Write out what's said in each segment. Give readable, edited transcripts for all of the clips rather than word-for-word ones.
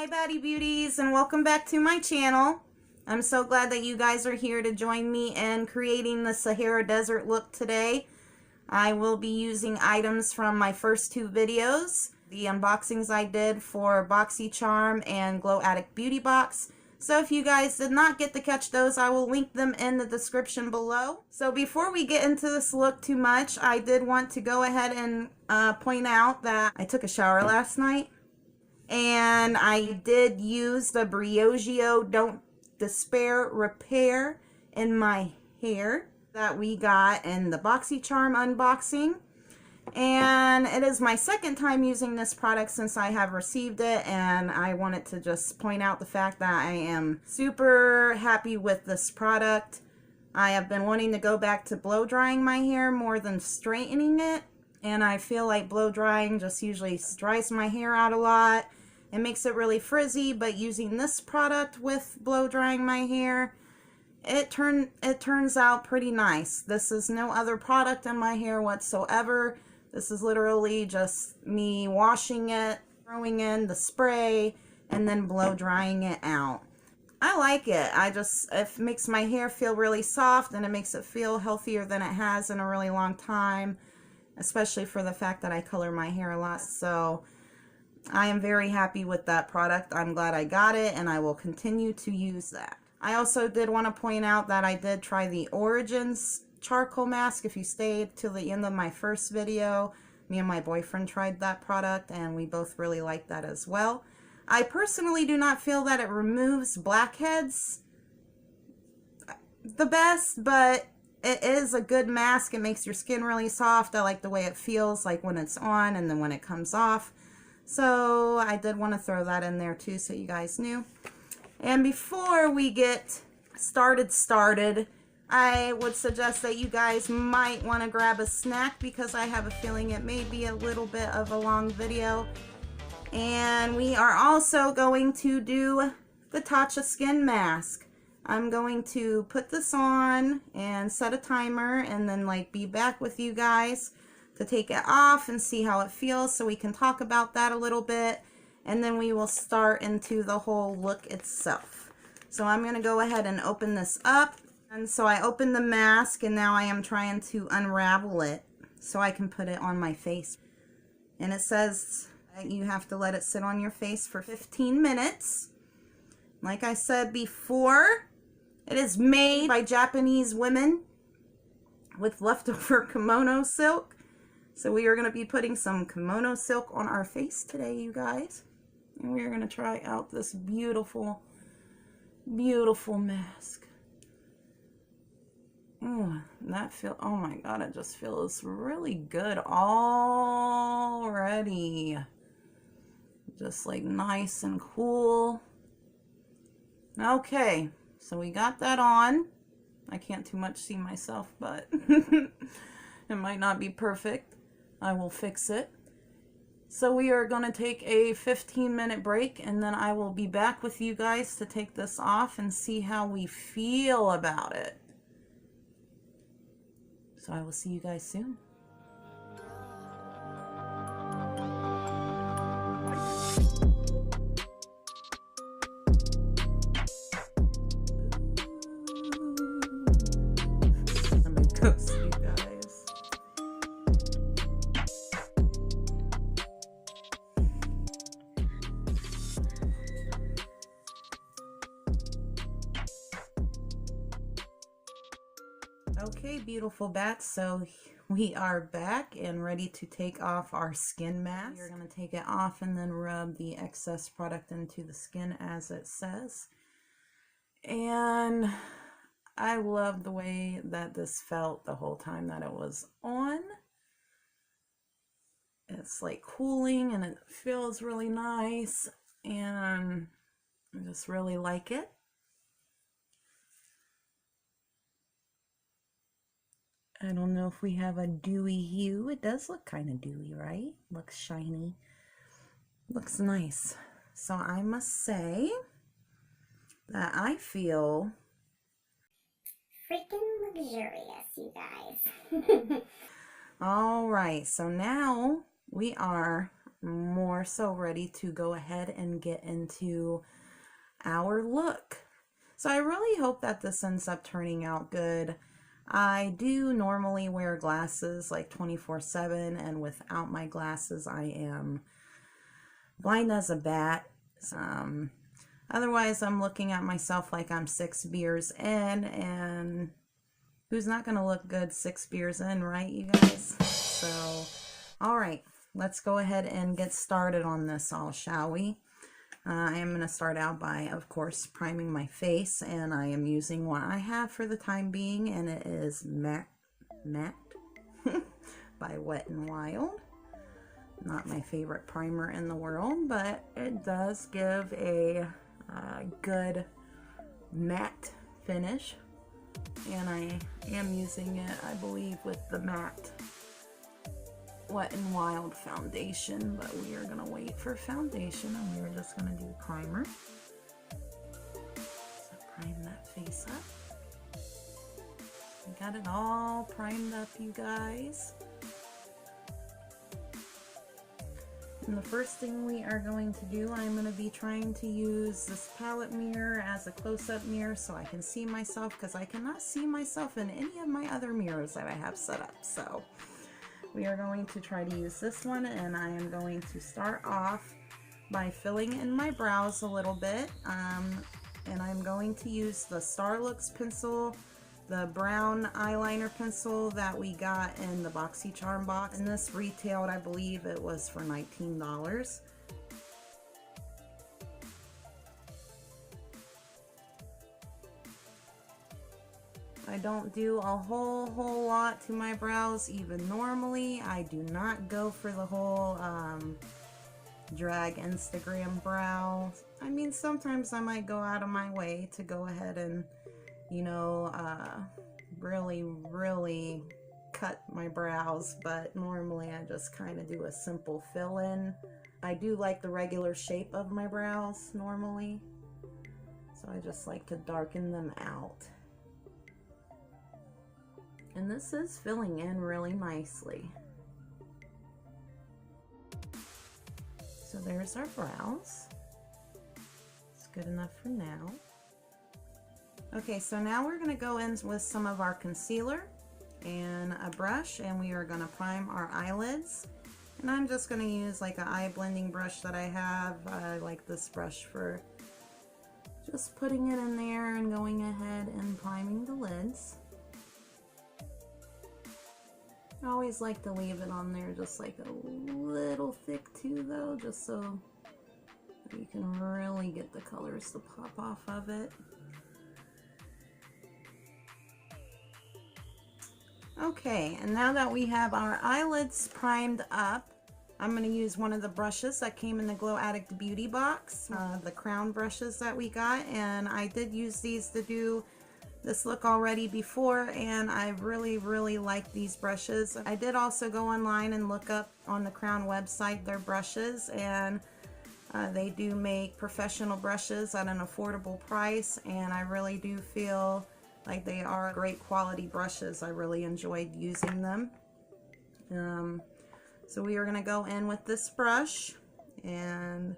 Hi Batty Beauties, and welcome back to my channel. I'm so glad that you guys are here to join me in creating the Sahara Desert look today. I will be using items from my first two videos, the unboxings I did for Boxycharm and Glow Addict Beauty Box. So if you guys did not get to catch those, I will link them in the description below. So before we get into this look too much, I did want to go ahead and point out that I took a shower last night. And I did use the Briogeo Don't Despair Repair in my hair that we got in the Boxycharm unboxing. And it is my second time using this product since I have received it, and I wanted to just point out the fact that I am super happy with this product. I have been wanting to go back to blow drying my hair more than straightening it, and I feel like blow drying just usually dries my hair out a lot. It makes it really frizzy, but using this product with blow drying my hair, it turns out pretty nice. This is no other product in my hair whatsoever. This is literally just me washing it, throwing in the spray, and then blow drying it out. I like it. It makes my hair feel really soft, and it makes it feel healthier than it has in a really long time, especially for the fact that I color my hair a lot. So I am very happy with that product. I'm glad I got it, and I will continue to use that. I also did want to point out that I did try the Origins charcoal mask. If you stayed till the end of my first video, me and my boyfriend tried that product, and we both really liked that as well. I personally do not feel that it removes blackheads the best, but it is a good mask. It makes your skin really soft. I like the way it feels like when it's on and then when it comes off. So I did want to throw that in there too, so you guys knew. And before we get started, I would suggest that you guys might want to grab a snack, because I have a feeling it may be a little bit of a long video. And we are also going to do the Tatcha Skin Mask. I'm going to put this on and set a timer, and then be back with you guys to take it off and see how it feels, so we can talk about that a little bit, and then we will start into the whole look itself. So I'm going to go ahead and open this up. And so I opened the mask, and now I am trying to unravel it so I can put it on my face. And it says that you have to let it sit on your face for 15 minutes. Like I said before, it is made by Japanese women with leftover kimono silk. So we are going to be putting some kimono silk on our face today, you guys. And we are going to try out this beautiful, beautiful mask. Oh, oh my God, it just feels really good already. Just nice and cool. Okay, so we got that on. I can't too much see myself, but it might not be perfect. I will fix it. So we are going to take a 15-minute break, and then I will be back with you guys to take this off and see how we feel about it. So I will see you guys soon. I'm gonna go see you guys. Okay, beautiful bats, so we are back and ready to take off our skin mask. You're going to take it off and then rub the excess product into the skin as it says. And I love the way that this felt the whole time that it was on. It's cooling, and it feels really nice, and I just really like it. I don't know if we have a dewy hue. It does look kind of dewy, right? Looks shiny. Looks nice. So I must say that I feel freaking luxurious, you guys. all right. So now we are more so ready to go ahead and get into our look. So I really hope that this ends up turning out good. I do normally wear glasses like 24/7, and without my glasses I am blind as a bat. Otherwise I'm looking at myself like I'm 6 beers in, and who's not going to look good 6 beers in, right, you guys? So, all right, let's go ahead and get started on this all, shall we? I am going to start out by, of course, priming my face, and I am using what I have for the time being, and it is Matte by Wet n Wild. Not my favorite primer in the world, but it does give a good matte finish, and I am using it, I believe, with the matte Wet n Wild foundation, but we are going to wait for foundation, and we're just going to do primer. So prime that face up. We got it all primed up, you guys. And the first thing we are going to do, I'm going to be trying to use this palette mirror as a close-up mirror so I can see myself, because I cannot see myself in any of my other mirrors that I have set up. So we are going to try to use this one, and I am going to start off by filling in my brows a little bit. And I'm going to use the Starlooks pencil, the brown eyeliner pencil that we got in the Boxycharm box. And this retailed, I believe it was for $19. I don't do a whole lot to my brows even normally. I do not go for the whole drag Instagram brow. I mean, sometimes I might go out of my way to go ahead and, you know, really cut my brows, but normally I just kind of do a simple fill in. I do like the regular shape of my brows normally, so I just like to darken them out. And this is filling in really nicely. So there's our brows. It's good enough for now. Okay, so now we're going to go in with some of our concealer and a brush, and we are going to prime our eyelids. And I'm just going to use like an eye blending brush that I have. I like this brush for just putting it in there and going ahead and priming the lids. I always like to leave it on there just like a little thick too, though, just so you can really get the colors to pop off of it. Okay, and now that we have our eyelids primed up, I'm going to use one of the brushes that came in the Glow Addict Beauty Box, the crown brushes that we got, and I did use these to do this look already before, and I really like these brushes. I did also go online and look up on the Crown website their brushes, and they do make professional brushes at an affordable price, and I really do feel like they are great quality brushes. I really enjoyed using them. So we are going to go in with this brush, and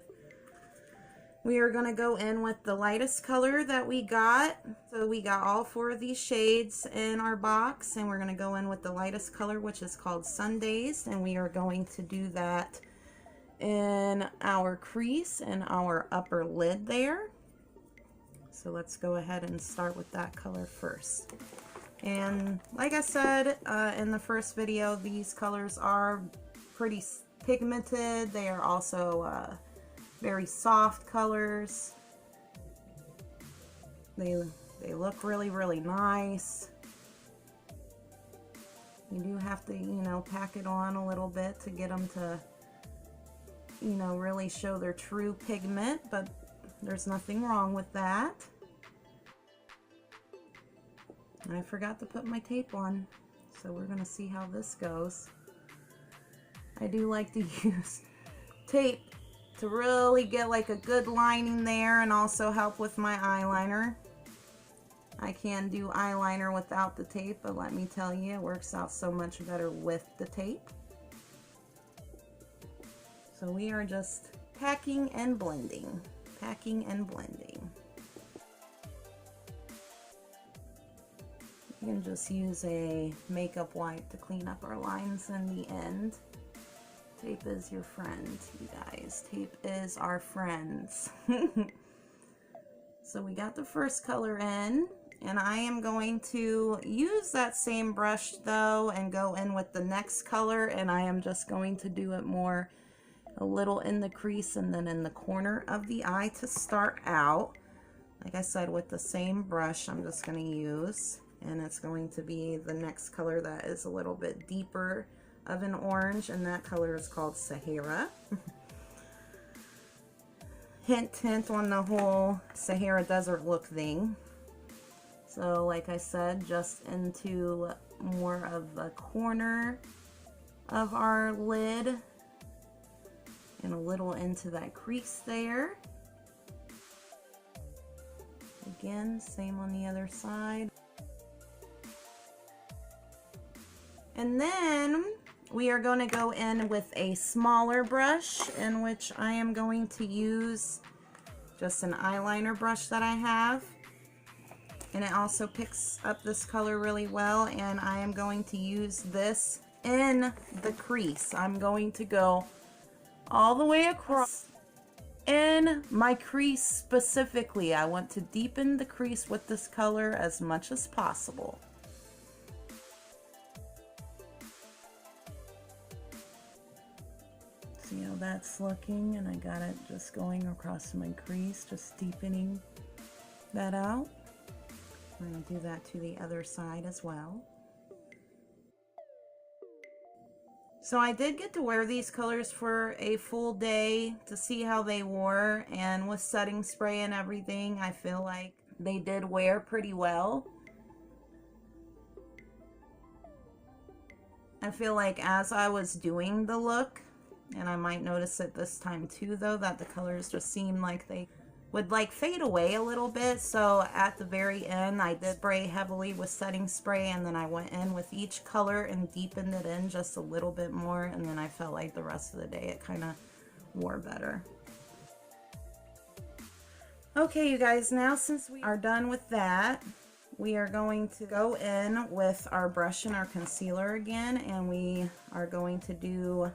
we are going to go in with the lightest color that we got. So we got all 4 of these shades in our box, and we're going to go in with the lightest color, which is called Sundays, and we are going to do that in our crease and our upper lid there. So let's go ahead and start with that color first. And like I said in the first video, these colors are pretty pigmented. They are also very soft colors. They look really nice. You do have to, you know, pack it on a little bit to get them to, you know, really show their true pigment, but there's nothing wrong with that. I forgot to put my tape on, so we're gonna see how this goes. I do like to use tape to really get like a good lining there and also help with my eyeliner. I can do eyeliner without the tape, but let me tell you, it works out so much better with the tape. So we are just packing and blending, packing and blending. You can just use a makeup wipe to clean up our lines in the end. Tape is your friend, you guys. Tape is our friends. So we got the first color in, and I am going to use that same brush though and go in with the next color, and I am just going to do it more a little in the crease and then in the corner of the eye to start out. Like I said, with the same brush I'm just going to use, and it's going to be the next color that is a little bit deeper of an orange, and that color is called Sahara. Hint, hint on the whole Sahara Desert Look thing. So like I said, just into more of the corner of our lid and a little into that crease there. Again, same on the other side. And then we are going to go in with a smaller brush, in which I am going to use just an eyeliner brush that I have. And it also picks up this color really well, and I am going to use this in the crease. I'm going to go all the way across in my crease specifically. I want to deepen the crease with this color as much as possible. See how that's looking, and I got it just going across my crease, just deepening that out. I'm going to do that to the other side as well. So I did get to wear these colors for a full day to see how they wore, and with setting spray and everything, I feel like they did wear pretty well. I feel like as I was doing the look, and I might notice it this time too though, that the colors just seemed like they would like fade away a little bit. So at the very end I did spray heavily with setting spray, and then I went in with each color and deepened it in just a little bit more, and then I felt like the rest of the day it kind of wore better. Okay you guys, now since we are done with that, we are going to go in with our brush and our concealer again, and we are going to do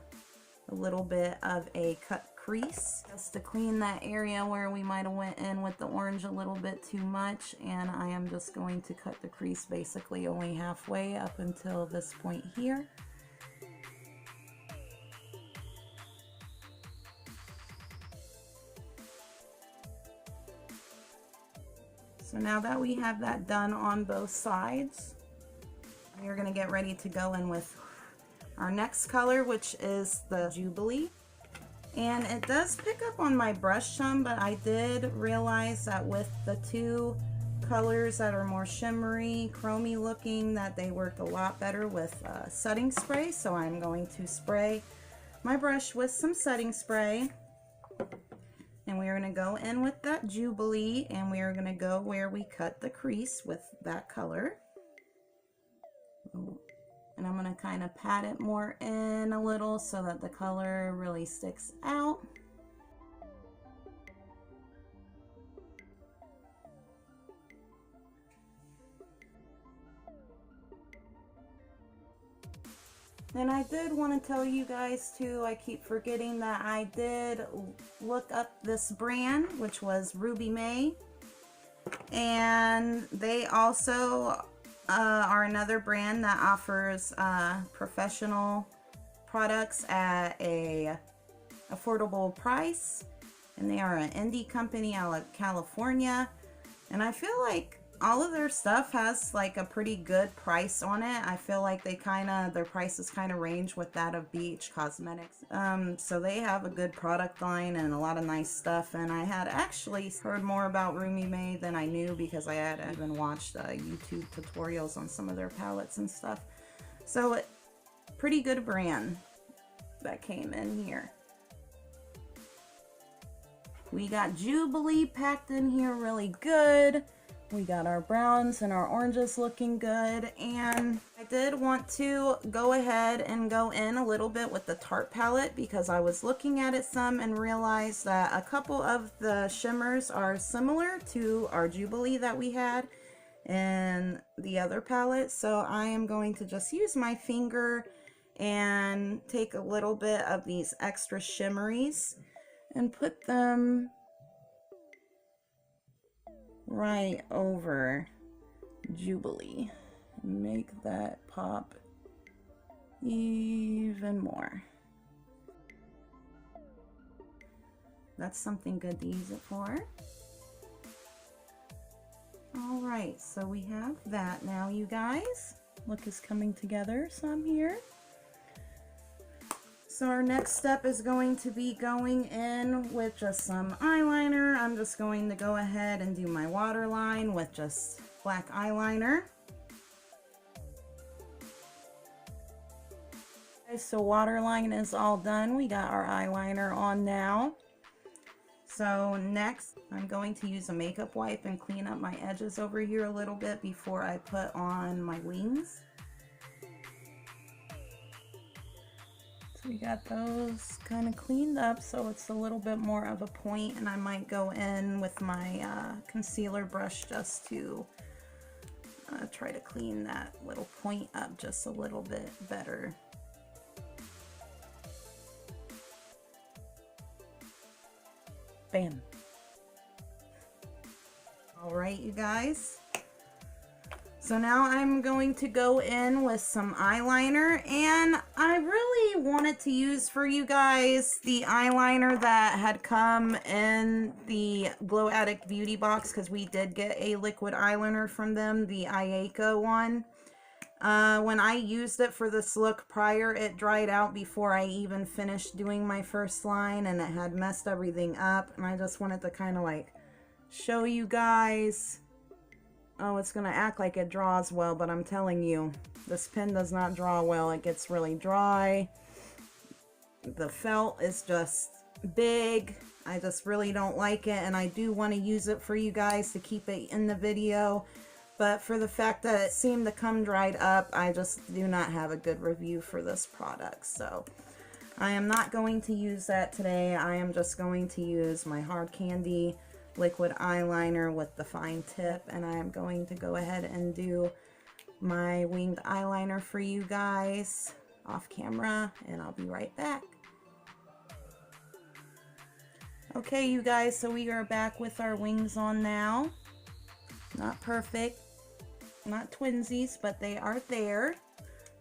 a little bit of a cut crease just to clean that area where we might have went in with the orange a little bit too much. And I am just going to cut the crease basically only halfway up until this point here. So now that we have that done on both sides, we are going to get ready to go in with our next color, which is the Jubilee. And it does pick up on my brush some, but I did realize that with the two colors that are more shimmery, chromy looking, that they work a lot better with setting spray. So I'm going to spray my brush with some setting spray, and we are going to go in with that Jubilee, and we are going to go where we cut the crease with that color. And I'm going to kind of pat it more in a little so that the color really sticks out. And I did want to tell you guys too, I keep forgetting that I did look up this brand, which was Ruby May. And they also are another brand that offers professional products at a affordable price, and they are an indie company out of California, and I feel like all of their stuff has like a pretty good price on it. I feel like their prices kind of range with that of BH Cosmetics. So they have a good product line and a lot of nice stuff, and I had actually heard more about Ruby May than I knew because I had even watched YouTube tutorials on some of their palettes and stuff. So pretty good brand that came in here. We got Jubilee packed in here really good. We got our browns and our oranges looking good, and I did want to go ahead and go in a little bit with the Tarte palette because I was looking at it some and realized that a couple of the shimmers are similar to our Jubilee that we had in the other palette. So I am going to just use my finger and take a little bit of these extra shimmeries and put them right over Jubilee. Make that pop even more. That's something good to use it for. Alright, so we have that now, you guys. Look is coming together some here. So our next step is going to be going in with just some eyeliner. I'm just going to go ahead and do my waterline with just black eyeliner. Okay, so waterline is all done. We got our eyeliner on now. So next, I'm going to use a makeup wipe and clean up my edges over here a little bit before I put on my wings. So we got those kind of cleaned up so it's a little bit more of a point, and I might go in with my concealer brush just to try to clean that little point up just a little bit better. Bam. All right, you guys. So now I'm going to go in with some eyeliner, and I really wanted to use for you guys the eyeliner that had come in the Glow Addict Beauty Box, because we did get a liquid eyeliner from them, the Ayaka one. When I used it for this look prior, it dried out before I even finished doing my first line, and it had messed everything up, and I just wanted to kind of like show you guys. Oh, it's gonna act like it draws well, but I'm telling you, this pen does not draw well. It gets really dry. The felt is just big. I just really don't like it, and I do want to use it for you guys to keep it in the video. But for the fact that it seemed to come dried up, I just do not have a good review for this product. So I am not going to use that today. I am just going to use my Hard Candy liquid eyeliner with the fine tip, and I am going to go ahead and do my winged eyeliner for you guys off camera, and I'll be right back. Okay, you guys, so we are back with our wings on now. Not perfect, not twinsies, but they are there.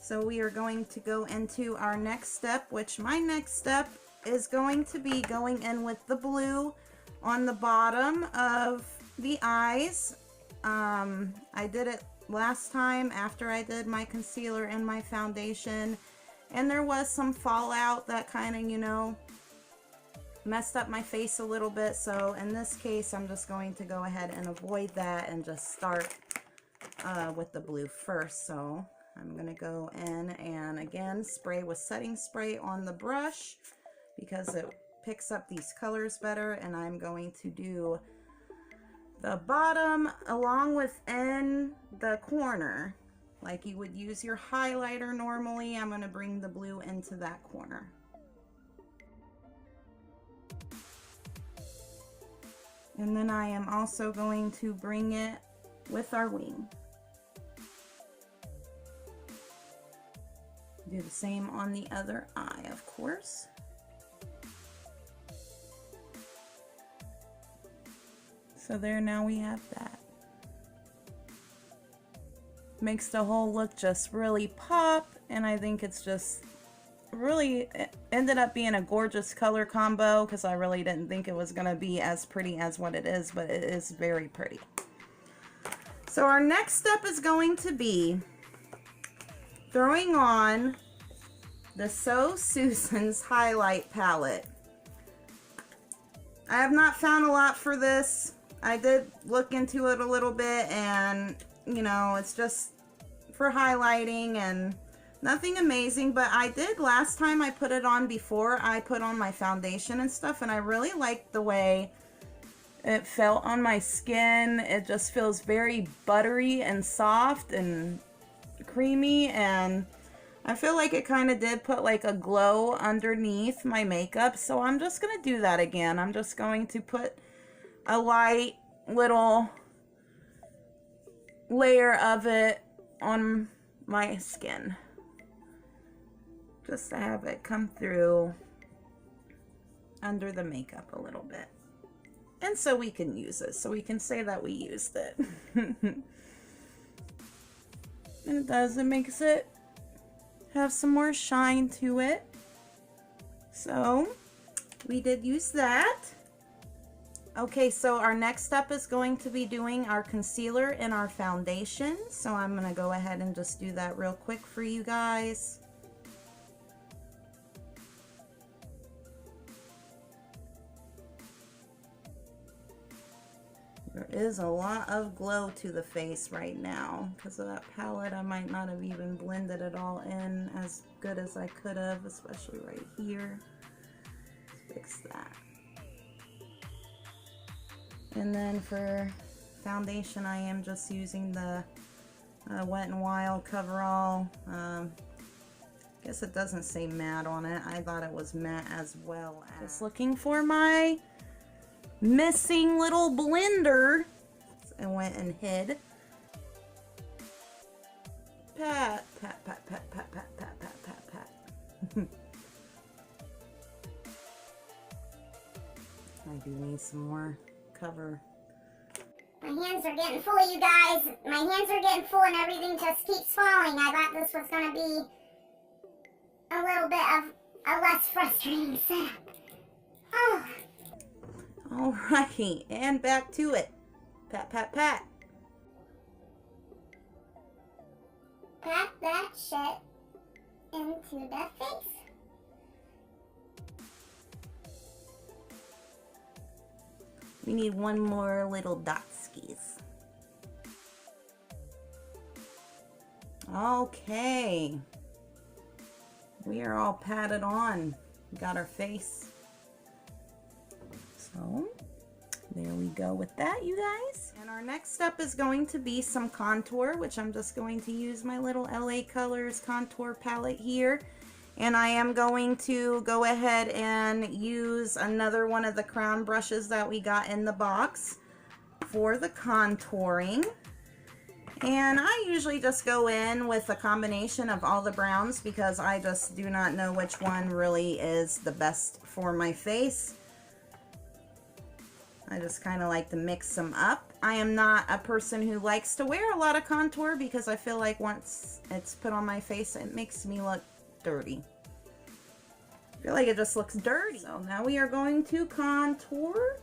So we are going to go into our next step, which my next step is going to be going in with the blue on the bottom of the eyes. I did it last time after I did my concealer and my foundation, and there was some fallout that kind of, you know, messed up my face a little bit. So in this case, I'm just going to go ahead and avoid that and just start with the blue first. So I'm going to go in and again spray with setting spray on the brush because it picks up these colors better, and I'm going to do the bottom along within the corner like you would use your highlighter normally. I'm going to bring the blue into that corner. And then I am also going to bring it with our wing. Do the same on the other eye, of course. So there, now we have that. Makes the whole look just really pop, and I think it's just really, it ended up being a gorgeous color combo because I really didn't think it was going to be as pretty as what it is, but it is very pretty. So our next step is going to be throwing on the So Susan's highlight palette. I have not found a lot for this. I did look into it a little bit, and you know, it's just for highlighting and nothing amazing, but I did last time I put it on before I put on my foundation and stuff, and I really liked the way it felt on my skin. It just feels very buttery and soft and creamy, and I feel like it kind of did put like a glow underneath my makeup. So I'm just going to do that again. I'm just going to put a light little layer of it on my skin, just to have it come through under the makeup a little bit. And so we can use it, so we can say that we used it. And it does, it makes it have some more shine to it. So we did use that. Okay, so our next step is going to be doing our concealer and our foundation. So I'm going to go ahead and just do that real quick for you guys. There is a lot of glow to the face right now. Because of that palette, I might not have even blended it all in as good as I could have, especially right here. Let's fix that. And then for foundation, I am just using the Wet n Wild coverall. I guess it doesn't say matte on it. I thought it was matte as well. Just looking for my missing little blender. I went and hid. Pat, pat, pat, pat, pat, pat, pat, pat, pat, pat. I do need some more cover. My hands are getting full, you guys. My hands are getting full and everything just keeps falling. I thought this was going to be a little bit of a less frustrating setup. Oh. Alrighty, and back to it. Pat, pat, pat. Pat that shit into the face. We need one more little dot skis. Okay. We are all patted on. We got our face. So, there we go with that, you guys. And our next step is going to be some contour, which I'm just going to use my little LA Colors contour palette here. And I am going to go ahead and use another one of the crown brushes that we got in the box for the contouring. And I usually just go in with a combination of all the browns because I just do not know which one really is the best for my face. I just kind of like to mix them up. I am not a person who likes to wear a lot of contour because I feel like once it's put on my face, it makes me look dirty. I feel like it just looks dirty. So now we are going to contour.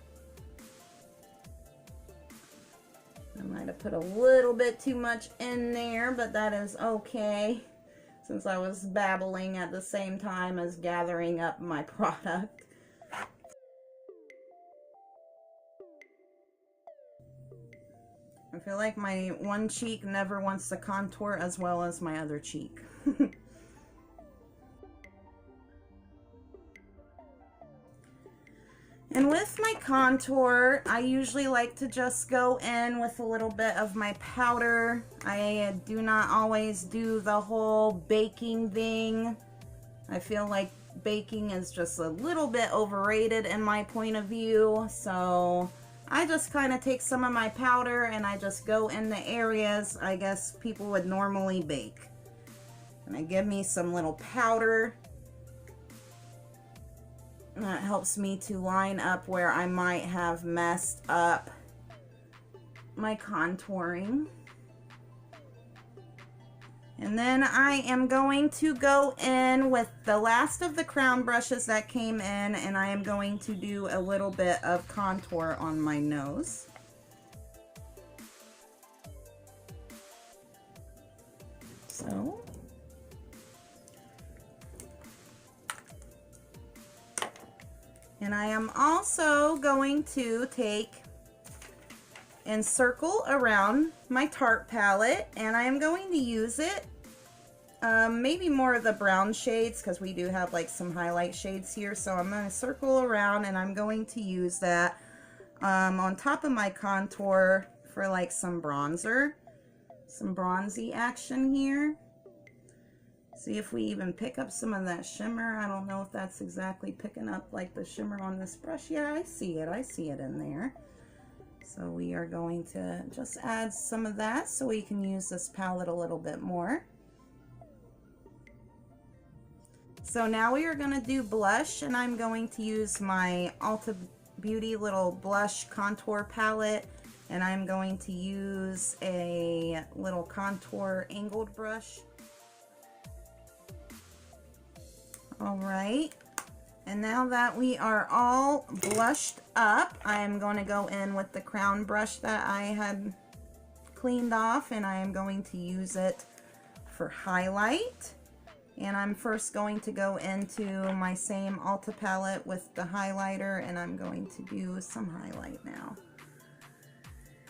I might have put a little bit too much in there, but that is okay, since I was babbling at the same time as gathering up my product. I feel like my one cheek never wants to contour as well as my other cheek. And with my contour, I usually like to just go in with a little bit of my powder. I do not always do the whole baking thing. I feel like baking is just a little bit overrated in my point of view. So I just kind of take some of my powder and I just go in the areas I guess people would normally bake. And I give me some little powder. And that helps me to line up where I might have messed up my contouring. And then I am going to go in with the last of the crown brushes that came in, and I am going to do a little bit of contour on my nose. So. And I am also going to take and circle around my Tarte palette, and I am going to use it, maybe more of the brown shades, because we do have like some highlight shades here. So I'm going to circle around and I'm going to use that on top of my contour for like some bronzer, some bronzy action here. See if we even pick up some of that shimmer. I don't know if that's exactly picking up like the shimmer on this brush. Yeah, I see it in there. So we are going to just add some of that so we can use this palette a little bit more. So now we are going to do blush, and I'm going to use my Ulta Beauty little blush contour palette, and I'm going to use a little contour angled brush. All right, and now that we are all blushed up, I am going to go in with the crown brush that I had cleaned off, and I am going to use it for highlight. And I'm first going to go into my same Ulta palette with the highlighter, and I'm going to do some highlight now.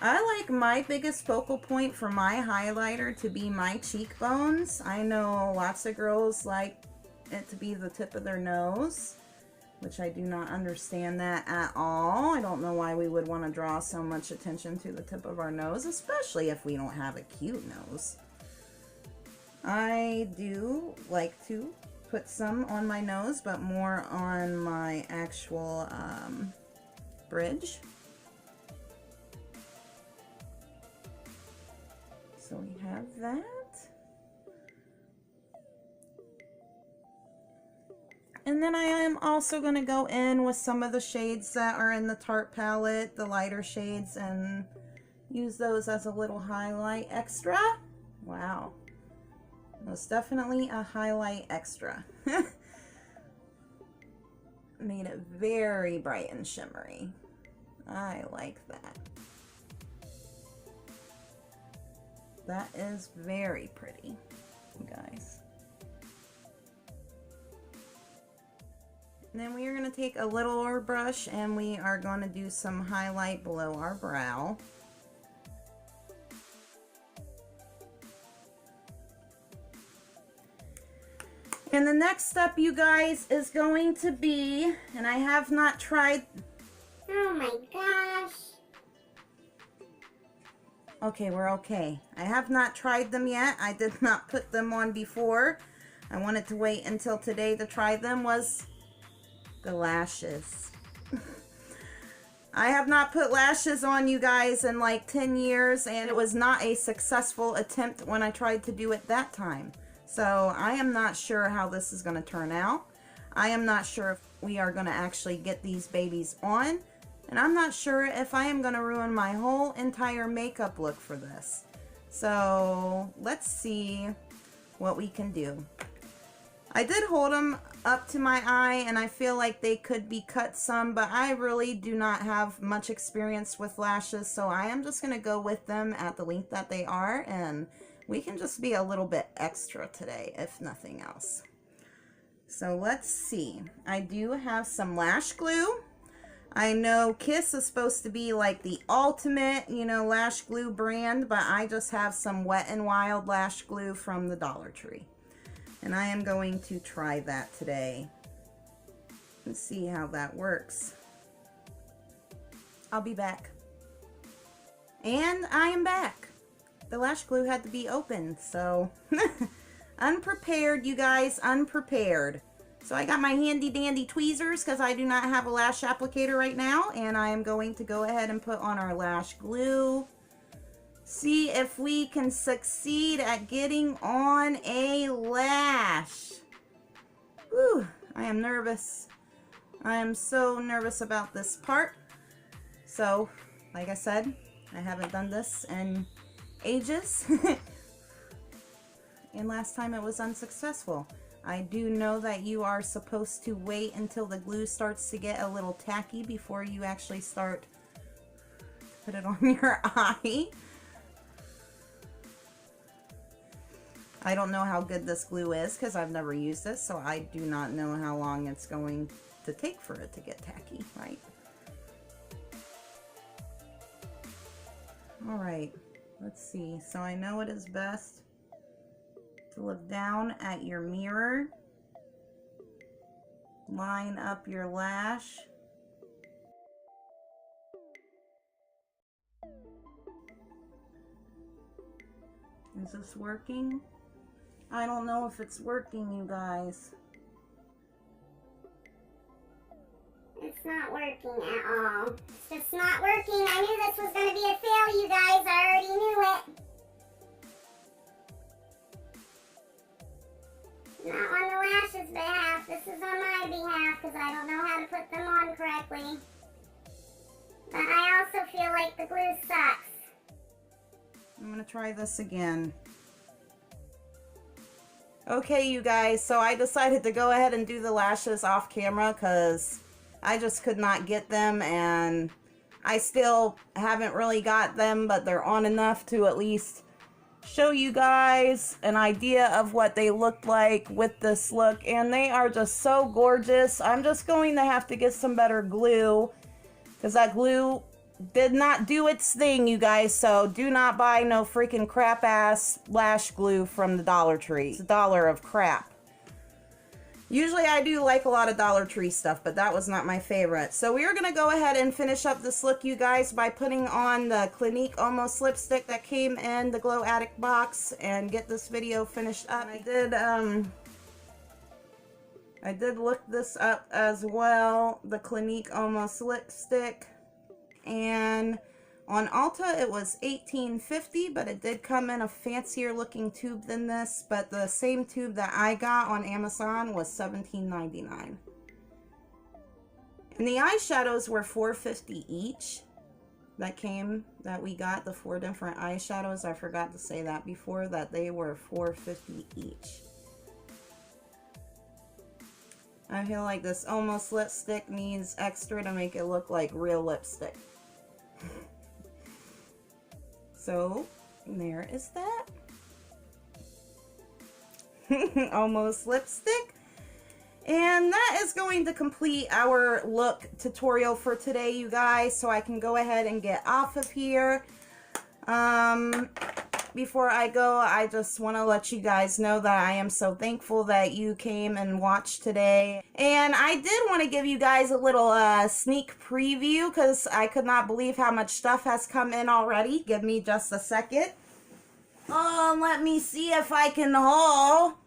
I like my biggest focal point for my highlighter to be my cheekbones. I know lots of girls like it to be the tip of their nose, which I do not understand that at all. I don't know why we would want to draw so much attention to the tip of our nose, especially if we don't have a cute nose. I do like to put some on my nose, but more on my actual bridge. So we have that. And then I am also going to go in with some of the shades that are in the Tarte palette, the lighter shades, and use those as a little highlight extra. Wow. Most definitely a highlight extra. Made it very bright and shimmery. I like that. That is very pretty, you guys. And then we are going to take a littler brush and we are going to do some highlight below our brow. And the next step, you guys, is going to be, and I have not tried. Oh my gosh. Okay, we're okay. I have not tried them yet. I did not put them on before. I wanted to wait until today to try them. Was the lashes. I have not put lashes on, you guys, in like 10 years, and it was not a successful attempt when I tried to do it that time. So I am not sure how this is going to turn out. I am not sure if we are going to actually get these babies on. And I'm not sure if I am going to ruin my whole entire makeup look for this. So let's see what we can do. I did hold them up to my eye and I feel like they could be cut some, but I really do not have much experience with lashes. So I am just going to go with them at the length that they are, and we can just be a little bit extra today, if nothing else. So let's see. I do have some lash glue. I know Kiss is supposed to be like the ultimate, you know, lash glue brand, but I just have some Wet n Wild lash glue from the Dollar Tree. And I am going to try that today and see how that works. I'll be back. And I am back. The lash glue had to be open, so unprepared, you guys, unprepared. So I got my handy dandy tweezers because I do not have a lash applicator right now, and I am going to go ahead and put on our lash glue. See if we can succeed at getting on a lash. Whew, I am nervous. I am so nervous about this part. So, like I said, I haven't done this in ages. And last time it was unsuccessful. I do know that you are supposed to wait until the glue starts to get a little tacky before you actually start to put it on your eye. I don't know how good this glue is because I've never used this, so I do not know how long it's going to take for it to get tacky, right? Alright, let's see. So I know it is best to look down at your mirror, line up your lash, Is this working? I don't know if it's working, you guys. It's not working at all. It's just not working. I knew this was going to be a fail, you guys. I already knew it. Not on the lashes behalf. This is on my behalf because I don't know how to put them on correctly. But I also feel like the glue sucks. I'm going to try this again. Okay, you guys, so I decided to go ahead and do the lashes off camera because I just could not get them, and I still haven't really got them, but they're on enough to at least show you guys an idea of what they look like with this look, and they are just so gorgeous. I'm just going to have to get some better glue because that glue did not do its thing, you guys, so do not buy no freaking crap ass lash glue from the Dollar Tree. It's $1 of crap. Usually I do like a lot of Dollar Tree stuff, but that was not my favorite. So we are going to go ahead and finish up this look, you guys, by putting on the Clinique Almost lipstick that came in the Glow Addict box and get this video finished up. I did look this up as well, the Clinique Almost lipstick. And on Ulta it was $18.50, but it did come in a fancier looking tube than this, but the same tube that I got on Amazon was $17.99. And the eyeshadows were $4.50 each. That we got the 4 different eyeshadows. I forgot to say that before, that they were $4.50 each. I feel like this Almost lipstick needs extra to make it look like real lipstick. So, there is that. Almost lipstick. And that is going to complete our look tutorial for today, you guys. So I can go ahead and get off of here. Before I go, I just want to let you guys know that I am so thankful that you came and watched today. And I did want to give you guys a little sneak preview because I could not believe how much stuff has come in already. Give me just a second. Oh, let me see if I can haul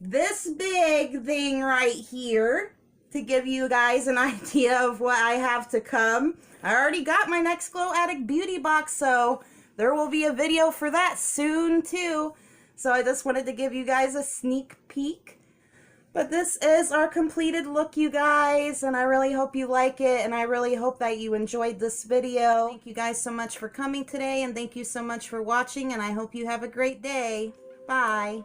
this big thing right here to give you guys an idea of what I have to come. I already got my next Glow Addict Beauty Box, so there will be a video for that soon too. So I just wanted to give you guys a sneak peek. But this is our completed look, you guys, and I really hope you like it, and I really hope that you enjoyed this video. Thank you guys so much for coming today, and thank you so much for watching, and I hope you have a great day. Bye.